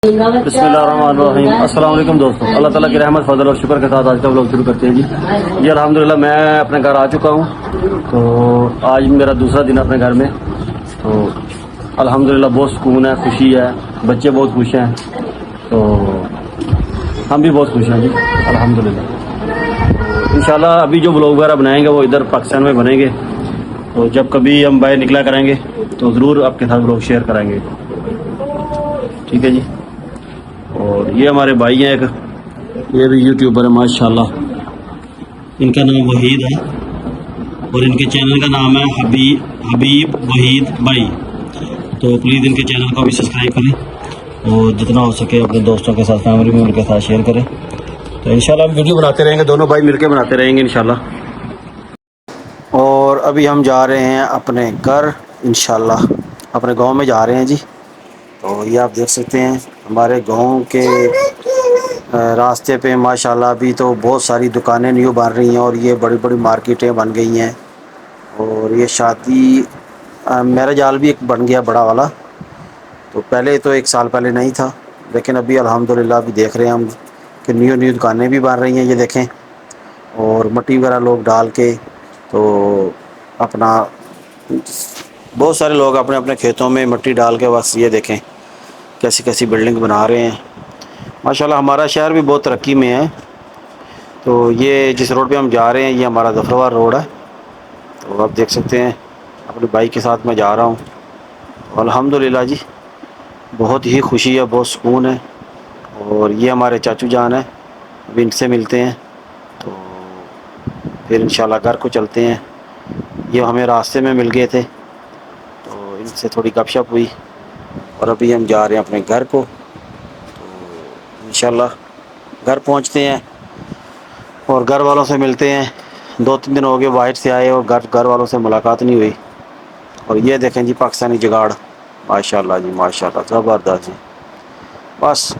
बिस्मिल्लाहिर्रहमानिर्रहीम। अस्सलाम वालेकुम दोस्तों, अल्लाह ताला की रहमत फजल और शुक्र के साथ आज का व्लॉग शुरू करते हैं जी। अल्हम्दुलिल्लाह मैं अपने घर आ चुका हूँ। तो आज मेरा दूसरा दिन अपने घर में। तो अल्हम्दुलिल्लाह बहुत सुकून है, खुशी है, बच्चे बहुत खुश हैं, तो हम भी बहुत खुश हैं जी अल्हम्दुलिल्लाह। इंशाल्लाह अभी जो व्लॉग वगैरह बनाएंगे वो इधर पाकिस्तान में बनेंगे। तो जब कभी हम बाहर निकला करेंगे तो ज़रूर आपके साथ व्लॉग शेयर करेंगे, ठीक है जी। और ये हमारे भाई हैं एक, ये भी यूट्यूबर है माशाल्लाह। इनका नाम वहीद है और इनके चैनल का नाम है हबीब वहीद भाई। तो प्लीज़ इनके चैनल को भी सब्सक्राइब करें और जितना हो सके अपने दोस्तों के साथ, फैमिली में उनके साथ शेयर करें। तो इंशाल्लाह हम वीडियो बनाते रहेंगे, दोनों भाई मिलकर बनाते रहेंगे इंशाल्लाह। और अभी हम जा रहे हैं अपने घर इंशाल्लाह, अपने गांव में जा रहे हैं जी। तो ये आप देख सकते हैं हमारे गांव के रास्ते पे माशाल्लाह अभी तो बहुत सारी दुकानें न्यू बन रही हैं और ये बड़ी बड़ी मार्केटें बन गई हैं। और ये शादी मैरिज हॉल भी एक बन गया बड़ा वाला। तो पहले तो एक साल पहले नहीं था, लेकिन अभी अल्हम्दुलिल्लाह अभी देख रहे हैं हम कि न्यू न्यू दुकानें भी बन रही हैं, ये देखें। और मट्टी वगैरह लोग डाल के तो अपना बहुत सारे लोग अपने अपने खेतों में मट्टी डाल के बस ये देखें कैसी कैसी बिल्डिंग बना रहे हैं माशाल्लाह। हमारा शहर भी बहुत तरक्की में है। तो ये जिस रोड पे हम जा रहे हैं ये हमारा ज़फ़रवार रोड है। तो आप देख सकते हैं अपने बाइक के साथ मैं जा रहा हूँ। तो अल्हम्दुलिल्लाह जी बहुत ही खुशी है, बहुत सुकून है। और ये हमारे चाचू जान है, अभी इनसे मिलते हैं तो फिर इंशाल्लाह घर को चलते हैं। ये हमें रास्ते में मिल गए थे तो इनसे थोड़ी गपशप हुई और अभी हम जा रहे हैं अपने घर को। तो इंशाल्लाह घर पहुंचते हैं और घर वालों से मिलते हैं। 2-3 दिन हो गए बाहर से आए और घर वालों से मुलाकात नहीं हुई। और ये देखें जी पाकिस्तानी जुगाड़ माशाल्लाह जी माशाल्लाह ज़बरदस्त जी। बस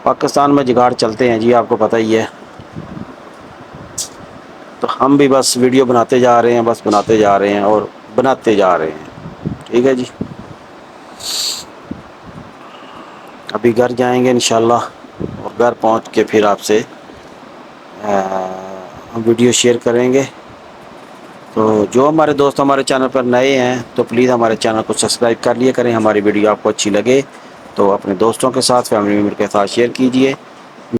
पाकिस्तान में जुगाड़ चलते हैं जी, आपको पता ही है। तो हम भी बस वीडियो बनाते जा रहे हैं, बस बनाते जा रहे हैं और बनाते जा रहे हैं, ठीक है जी। अभी घर जाएंगे इंशाल्लाह और घर पहुंच के फिर आपसे हम वीडियो शेयर करेंगे। तो जो हमारे दोस्त हमारे चैनल पर नए हैं तो प्लीज़ हमारे चैनल को सब्सक्राइब कर लिया करें। हमारी वीडियो आपको अच्छी लगे तो अपने दोस्तों के साथ, फैमिली मेम्बर के साथ शेयर कीजिए।